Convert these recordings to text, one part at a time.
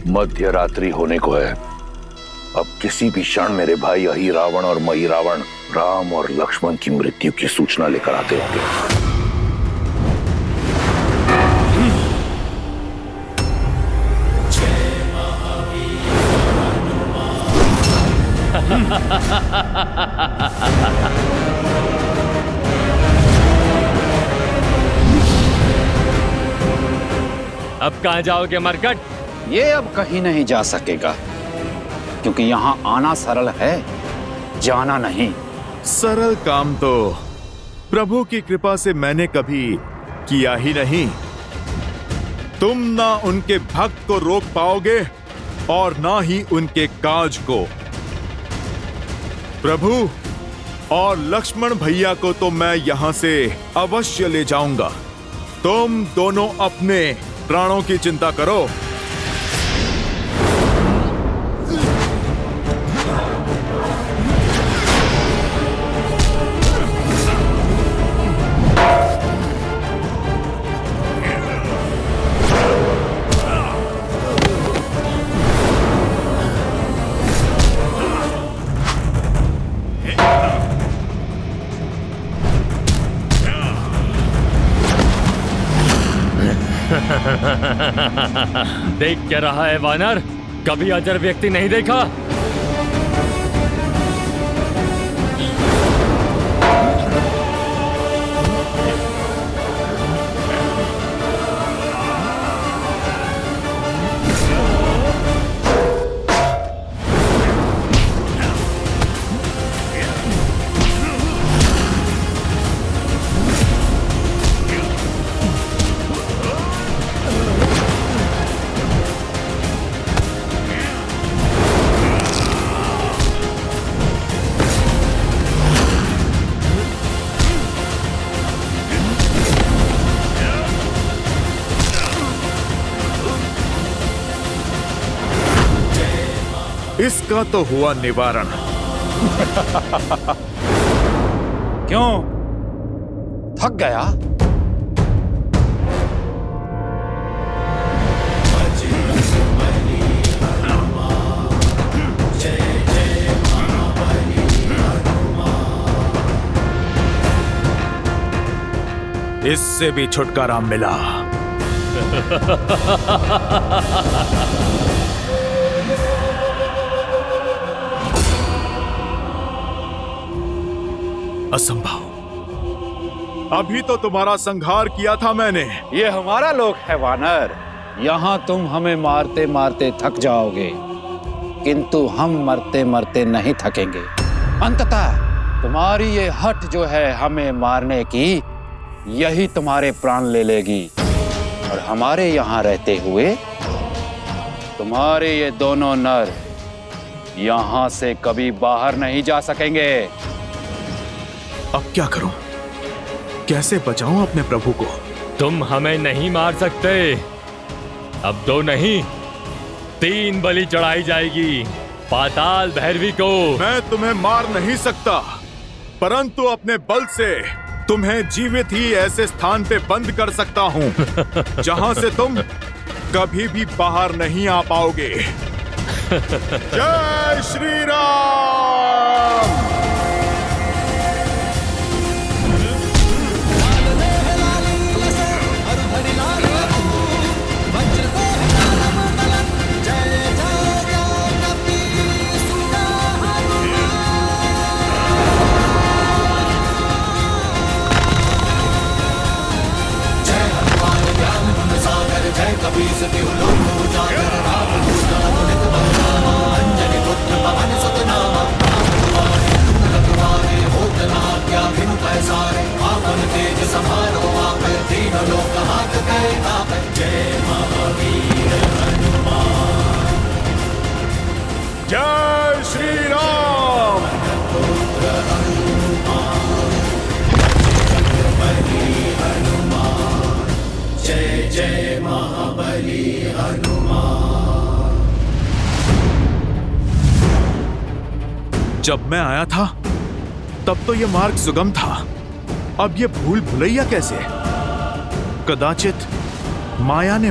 मध्य रात्रि होने को है। अब किसी भी क्षण मेरे भाई अहि रावण और मही रावण राम और लक्ष्मण की मृत्यु की सूचना लेकर आते होंगे। अब कहां जाओगे मरकट? ये अब कहीं नहीं जा सकेगा, क्योंकि यहाँ आना सरल है, जाना नहीं। सरल काम तो प्रभु की कृपा से मैंने कभी किया ही नहीं। तुम ना उनके भक्त को रोक पाओगे और ना ही उनके काज को। प्रभु और लक्ष्मण भैया को तो मैं यहां से अवश्य ले जाऊंगा। तुम दोनों अपने प्राणों की चिंता करो। देख क्या रहा है वानर? कभी अजर व्यक्ति नहीं देखा? इसका तो हुआ निवारण। क्यों, थक गया? इससे भी छुटकारा मिला। असंभव। अभी तो तुम्हारा संहार किया था मैंने। ये हमारा लोक है वानर। यहाँ तुम हमें मारते मारते थक जाओगे, किंतु हम मरते मरते नहीं थकेंगे। अंततः तुम्हारी ये हट जो है हमें मारने की, यही तुम्हारे प्राण ले लेगी। और हमारे यहाँ रहते हुए तुम्हारे ये दोनों नर यहाँ से कभी बाहर नहीं जा सकेंगे। अब क्या करूं? कैसे बचाऊं अपने प्रभु को? तुम हमें नहीं मार सकते। अब 2 नहीं 3 बलि चढ़ाई जाएगी पाताल भैरवी को। मैं तुम्हें मार नहीं सकता, परंतु अपने बल से तुम्हें जीवित ही ऐसे स्थान पे बंद कर सकता हूं जहां से तुम कभी भी बाहर नहीं आ पाओगे। जय श्री राम। जय श्री राम। जय जय महाबली हनुमान। जब मैं आया था तब तो यह मार्ग सुगम था, अब ये भूल भुलैया कैसे? कदाचित माया ने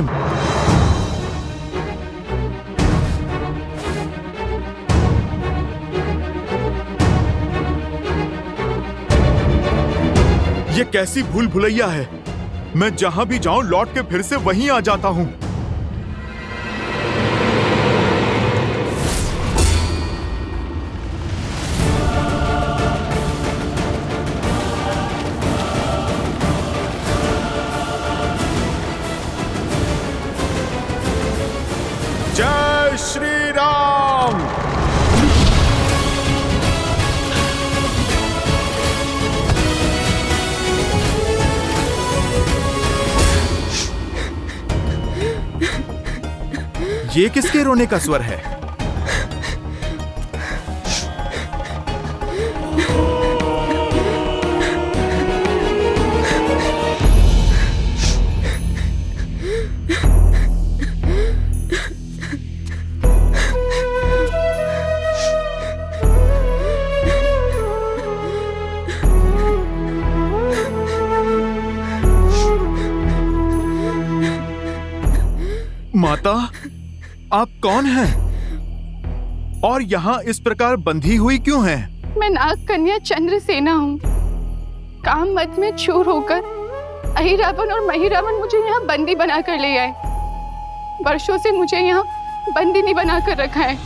कैसी भूल भुलैया है। मैं जहां भी जाऊं लौट के फिर से वहीं आ जाता हूं। जय श्री राम। ये किसके रोने का स्वर है? माता, आप कौन हैं? और यहाँ इस प्रकार बंधी हुई क्यों हैं? मैं नाग कन्या चंद्रसेना हूँ। काम मत में चूर होकर अहिरावण और महिरावण मुझे यहाँ बंदी बनाकर ले आए। वर्षों से मुझे यहाँ बंदिनी बनाकर रखा है।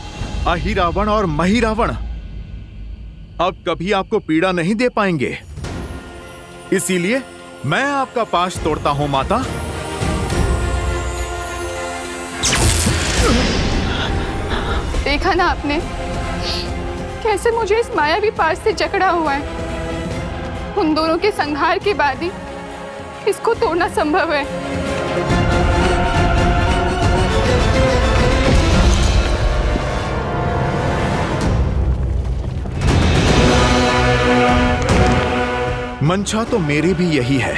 अहिरावण और महिरावण अब कभी आपको पीड़ा नहीं दे पाएंगे, इसीलिए मैं आपका पाश तोड़ता हूँ माता। देखा ना आपने कैसे मुझे इस मायावी पाश से जकड़ा हुआ है। उन दोनों के संहार के बाद ही इसको तोड़ना संभव है। मंशा तो मेरी भी यही है,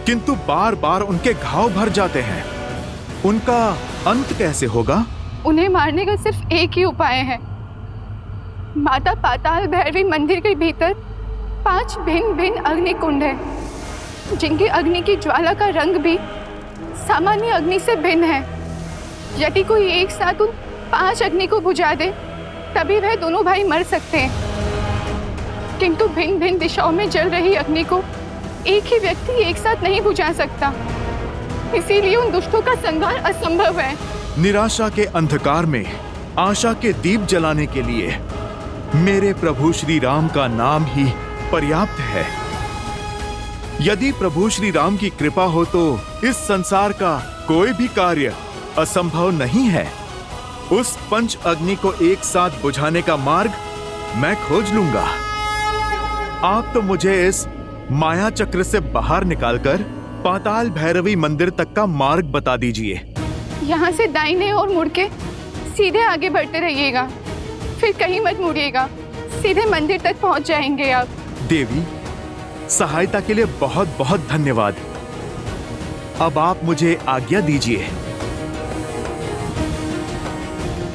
किंतु बार बार उनके घाव भर जाते हैं। उनका अंत कैसे होगा? उन्हें मारने का सिर्फ एक ही उपाय है। माता पाताल भैरवी मंदिर के भीतर 5 भिन्न भिन्न अग्नि कुंड है, जिनकी अग्नि की ज्वाला का रंग भी सामान्य अग्नि से भिन्न है। यदि कोई एक साथ उन 5 अग्नि को बुझा दे तभी वह दोनों भाई मर सकते हैं, किंतु भिन्न भिन्न दिशाओं में जल रही अग्नि को एक ही व्यक्ति एक साथ नहीं बुझा सकता। इसीलिए उन दुष्टों का संहार असंभव है। निराशा के अंधकार में आशा के दीप जलाने के लिए मेरे प्रभु श्री राम का नाम ही पर्याप्त है। यदि प्रभु श्री राम की कृपा हो तो इस संसार का कोई भी कार्य असंभव नहीं है। उस 5 अग्नि को एक साथ बुझाने का मार्ग मैं खोज लूंगा। आप तो मुझे इस माया चक्र से बाहर निकालकर पाताल भैरवी मंदिर तक का मार्ग बता दीजिए। यहाँ से दाहिने और मुड़ के सीधे आगे बढ़ते रहिएगा, फिर कहीं मत मुड़िएगा, सीधे मंदिर तक पहुँच जाएंगे आप। देवी, सहायता के लिए बहुत बहुत धन्यवाद। अब आप मुझे आज्ञा दीजिए।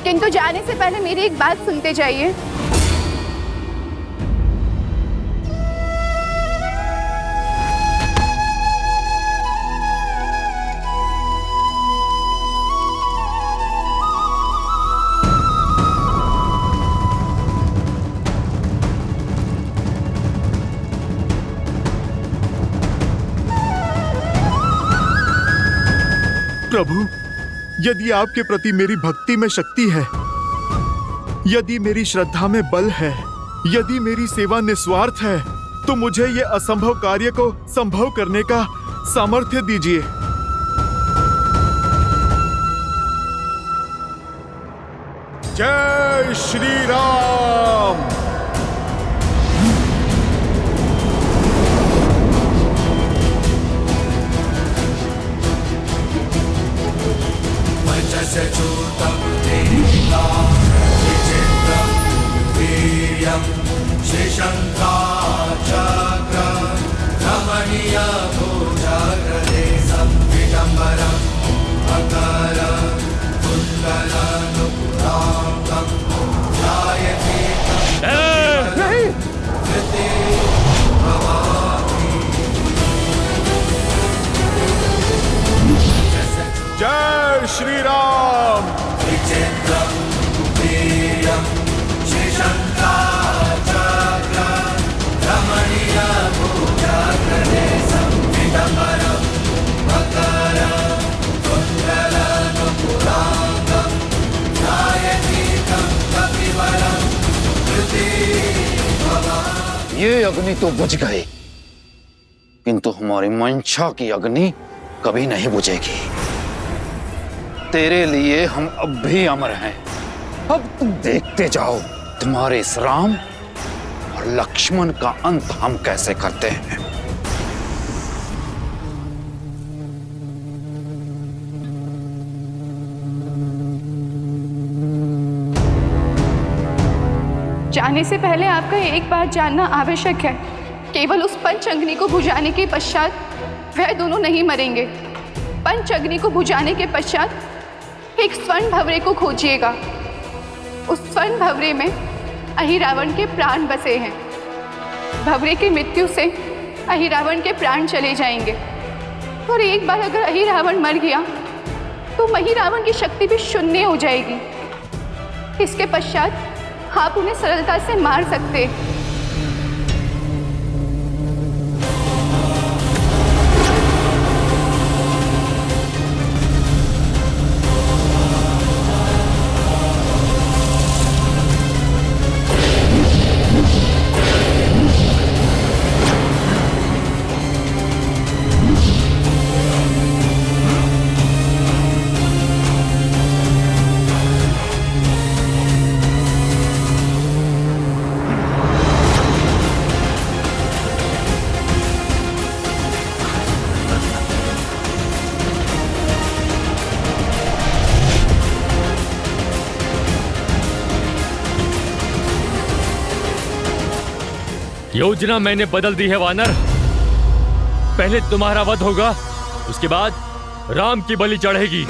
किंतु जाने से पहले मेरी एक बात सुनते जाइए। प्रभु, यदि आपके प्रति मेरी भक्ति में शक्ति है, यदि मेरी श्रद्धा में बल है, यदि मेरी सेवा निस्वार्थ है, तो मुझे ये असंभव कार्य को संभव करने का सामर्थ्य दीजिए। जय श्री राम। चूतं देहिका विचित्रं वीर्यं शेषंकाचक्र रमणीयभुजगदेशं विडम्बरं मकरं कुण्डलनुपुरां ध्यायते जय श्री राम। विचित्रं वीर्यं शेषंकाचक्र रमणीयभुजगदेशं ये अग्नि तो बुझ गई, किंतु हमारी मंशा की अग्नि कभी नहीं बुझेगी। तेरे लिए हम अब भी अमर हैं। अब तुम देखते जाओ तुम्हारे इस राम और लक्ष्मण का अंत हम कैसे करते हैं। जाने से पहले आपका एक बात जानना आवश्यक है। केवल उस पंच अग्नि को बुझाने के पश्चात वह दोनों नहीं मरेंगे। पंच अग्नि को बुझाने के पश्चात एक स्वर्ण भंवरे को खोजिएगा। उस स्वर्ण भंवरे में अहिरावण के प्राण बसे हैं। भंवरे की मृत्यु से अहिरावण के प्राण चले जाएंगे, और एक बार अगर अहिरावण मर गया तो महिरावण की शक्ति भी शून्य हो जाएगी। इसके पश्चात आप उन्हें सरलता से मार सकते। योजना मैंने बदल दी है वानर। पहले तुम्हारा वध होगा, उसके बाद राम की बलि चढ़ेगी।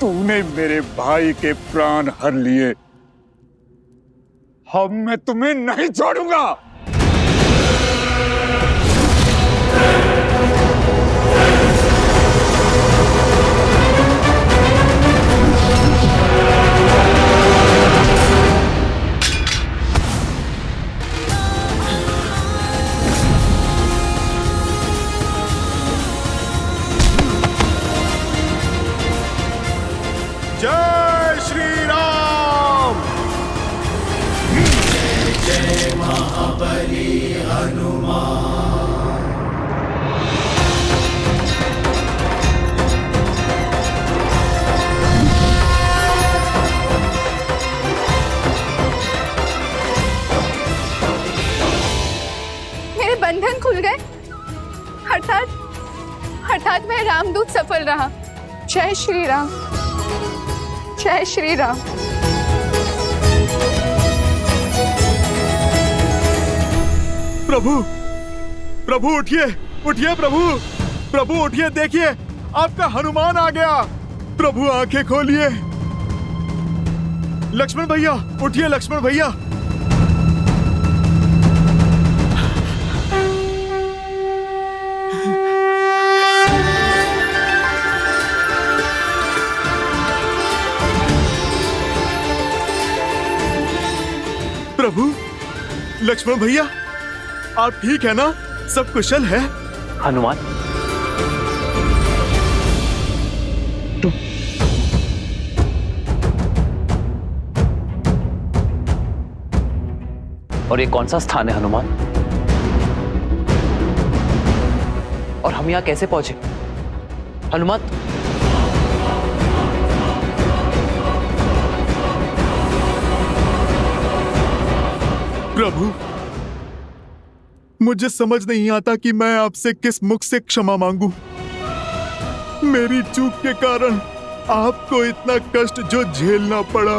तूने मेरे भाई के प्राण हर लिए, अब मैं तुम्हें नहीं छोड़ूंगा। जय श्री राम। जय महाबली हनुमान। मेरे बंधन खुल गए, अर्थात मैं रामदूत सफल रहा। जय श्री राम, जय श्री राम। प्रभु, प्रभु उठिए, उठिए प्रभु, प्रभु उठिए, देखिए आपका हनुमान आ गया। प्रभु आंखें खोलिए। लक्ष्मण भैया उठिए, लक्ष्मण भैया। प्रभु, लक्ष्मण भैया, आप ठीक है ना? सब कुशल है? हनुमान, और ये कौन सा स्थान है हनुमान? और हम यहां कैसे पहुंचे हनुमान? प्रभु, मुझे समझ नहीं आता कि मैं आपसे किस मुख से क्षमा मांगू। मेरी चूक के कारण आपको इतना कष्ट जो झेलना पड़ा।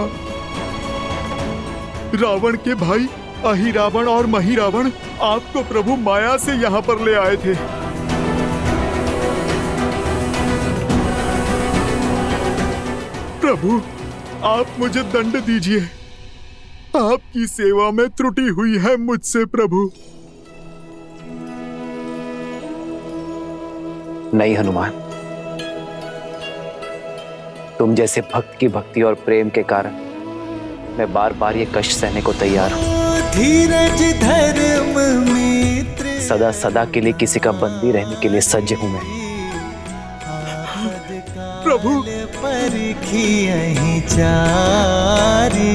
रावण के भाई अहिरावण और महिरावण आपको प्रभु माया से यहाँ पर ले आए थे। प्रभु, आप मुझे दंड दीजिए। आपकी सेवा में त्रुटि हुई है मुझसे प्रभु। नहीं हनुमान, तुम जैसे भक्त की भक्ति और प्रेम के कारण मैं बार बार ये कष्ट सहने को तैयार हूं। धीरज धर्म मित्र सदा सदा के लिए किसी का बंदी रहने के लिए सज्ज हूं मैं। प्रभु परखी यहीं चारी,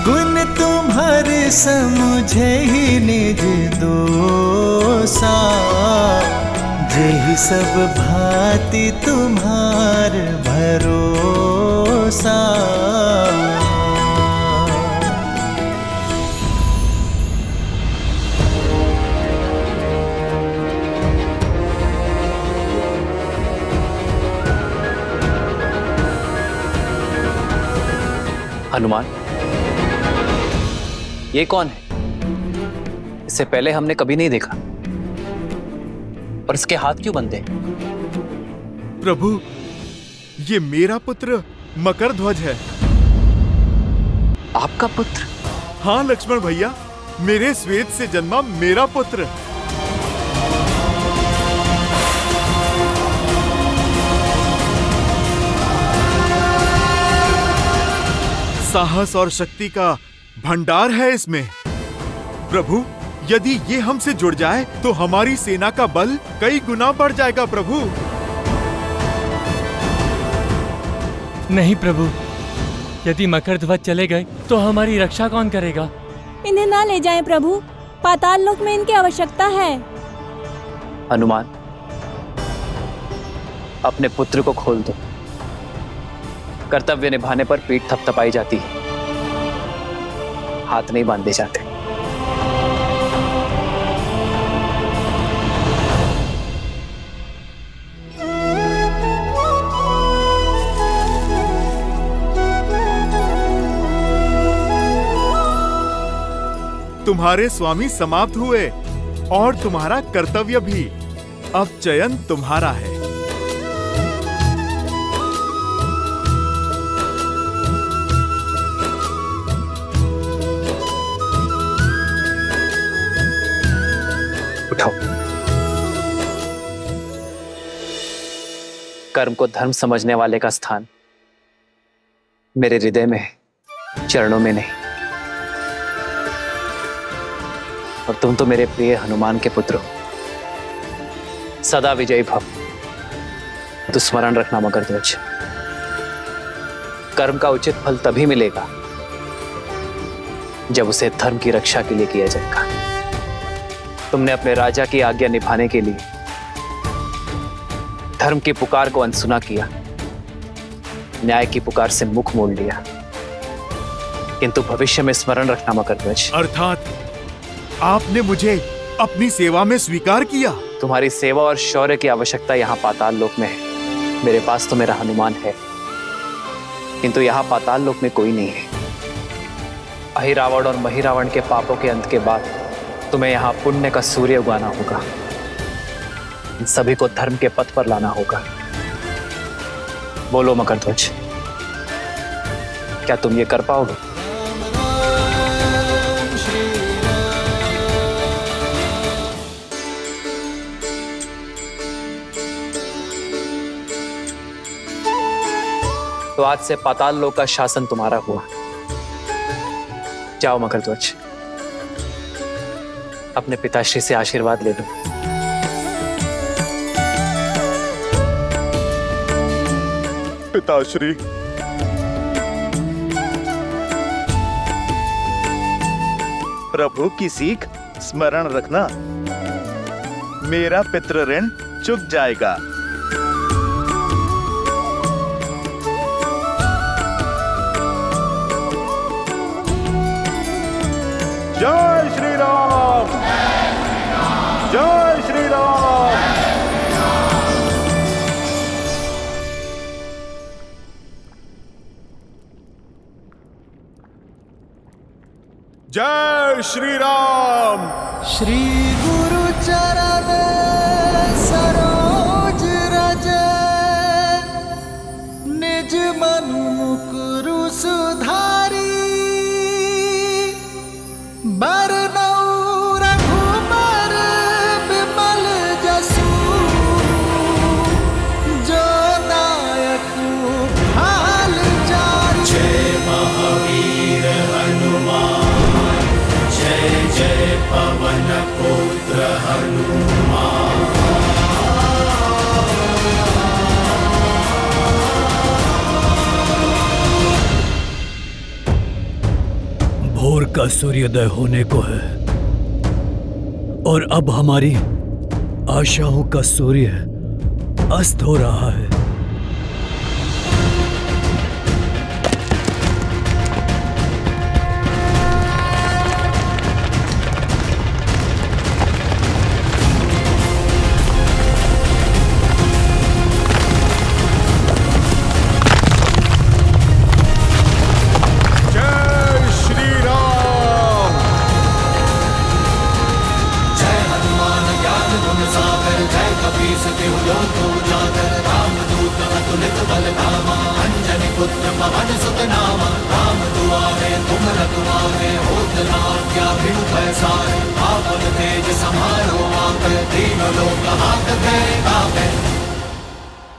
गुण तुम्हारे समुझे ही निज दोसा, जेहि सब भांति तुम्हार भरोसा। हनुमान, ये कौन है? इससे पहले हमने कभी नहीं देखा। और इसके हाथ क्यों बंधे? प्रभु, ये मेरा पुत्र मकरध्वज है। आपका पुत्र? हाँ लक्ष्मण भैया, मेरे श्वेत से जन्मा मेरा पुत्र। साहस और शक्ति का भंडार है इसमें। प्रभु, यदि ये हमसे जुड़ जाए तो हमारी सेना का बल कई गुना बढ़ जाएगा प्रभु। नहीं प्रभु, यदि मकरध्वज चले गए तो हमारी रक्षा कौन करेगा? इन्हें ना ले जाएं प्रभु, पाताल लोक में इनकी आवश्यकता है। हनुमान, अपने पुत्र को खोल दो। कर्तव्य निभाने पर पीठ थपथपाई जाती है, हाथ नहीं बांधे जाते। तुम्हारे स्वामी समाप्त हुए और तुम्हारा कर्तव्य भी। अब चयन तुम्हारा है। उठाओ। कर्म को धर्म समझने वाले का स्थान मेरे हृदय में है, चरणों में नहीं। और तुम तो मेरे प्रिय हनुमान के पुत्र हो। सदा विजयी भव। तो स्मरण रखना मकरध्वज, कर्म का उचित फल तभी मिलेगा जब उसे धर्म की रक्षा के लिए किया जाएगा। तुमने अपने राजा की आज्ञा निभाने के लिए धर्म की पुकार को अनसुना किया, न्याय की पुकार से मुख मोड़ लिया। किंतु भविष्य में स्मरण रखना मकरध्वज, अर्थात आपने मुझे अपनी सेवा में स्वीकार किया। तुम्हारी सेवा और शौर्य की आवश्यकता यहाँ पाताल लोक में है। मेरे पास तो मेरा हनुमान है, किंतु यहाँ पाताल लोक में कोई नहीं है। अहिरावण और महिरावण के पापों के अंत के बाद तुम्हें यहाँ पुण्य का सूर्य उगाना होगा। इन सभी को धर्म के पथ पर लाना होगा। बोलो मकरध्वज, क्या तुम ये कर पाओगे? तो आज से पाताल लोक का शासन तुम्हारा हुआ। जाओ मकरध्वज, अपने पिताश्री से आशीर्वाद ले लो। पिताश्री, प्रभु की सीख स्मरण रखना, मेरा पितृ ऋण चुक जाएगा। जय श्री राम, जय श्री राम। जय श्री राम। श्री गुरु चरण सरोज रज, निज मनु मुकुरु सुधारी, बरनउँ रघुबर विमल जसु, भोर का सूर्योदय होने को है और अब हमारी आशाओं का सूर्य अस्त हो रहा है। तेज समारो आप तीनों लोग हाथ पे कापे